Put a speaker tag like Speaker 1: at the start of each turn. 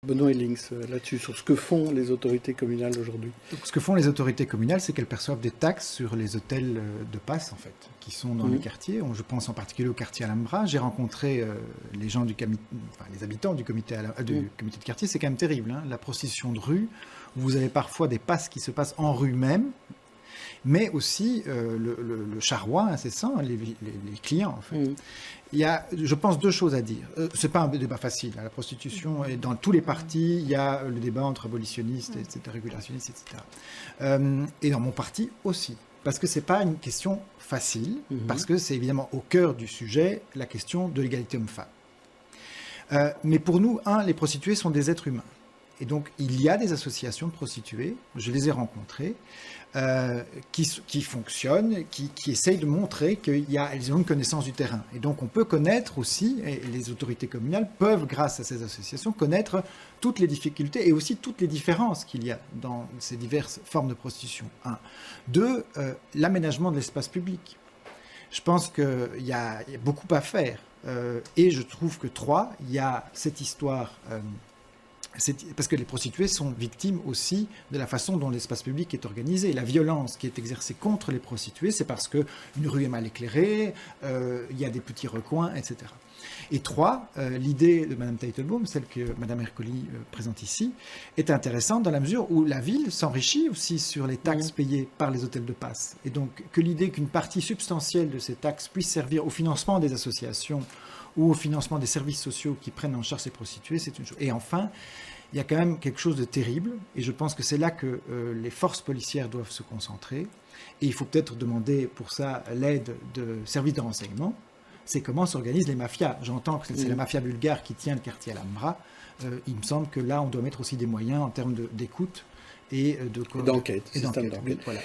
Speaker 1: Benoît Hellings, là-dessus, sur ce que font les autorités communales aujourd'hui.
Speaker 2: Donc, ce que font les autorités communales, c'est qu'elles perçoivent des taxes sur les hôtels de passe, en fait, qui sont dans les quartiers. Je pense en particulier au quartier Alhambra. J'ai rencontré les gens les habitants du comité de quartier. C'est quand même terrible, hein, la prostitution de rue. Vous avez parfois des passes qui se passent en rue même, mais aussi le charroi incessant, les clients, en fait. Il y a, je pense, deux choses à dire. C'est pas un débat facile. Hein. La prostitution est dans tous les partis. Il y a le débat entre abolitionnistes, etc., régulationnistes, etc. Et dans mon parti aussi. Parce que c'est pas une question facile, parce que c'est évidemment au cœur du sujet la question de l'égalité homme-femme. Mais pour nous, les prostituées sont des êtres humains. Et donc, il y a des associations de prostituées, je les ai rencontrées, qui fonctionnent, qui essayent de montrer qu'elles ont une connaissance du terrain. Et donc, on peut connaître aussi, et les autorités communales peuvent, grâce à ces associations, connaître toutes les difficultés et aussi toutes les différences qu'il y a dans ces diverses formes de prostitution. 1. 2. L'aménagement de l'espace public. Je pense qu'il y a beaucoup à faire. Et je trouve que 3. Il y a cette histoire... parce que les prostituées sont victimes aussi de la façon dont l'espace public est organisé. La violence qui est exercée contre les prostituées, c'est parce qu'une rue est mal éclairée, il y a des petits recoins, etc. Et 3, l'idée de Mme Teitelbaum, celle que Mme Ercoli présente ici, est intéressante dans la mesure où la ville s'enrichit aussi sur les taxes payées par les hôtels de passe. Et donc que l'idée qu'une partie substantielle de ces taxes puisse servir au financement des associations ou au financement des services sociaux qui prennent en charge ces prostituées, c'est une chose. Et enfin, il y a quand même quelque chose de terrible, et je pense que c'est là que les forces policières doivent se concentrer, et il faut peut-être demander pour ça l'aide de services de renseignement, c'est comment s'organisent les mafias. J'entends que c'est la mafia bulgare qui tient le quartier Alhambra, il me semble que là on doit mettre aussi des moyens en termes d'écoute et d'enquête.
Speaker 1: Système d'enquête.
Speaker 2: Oui, voilà.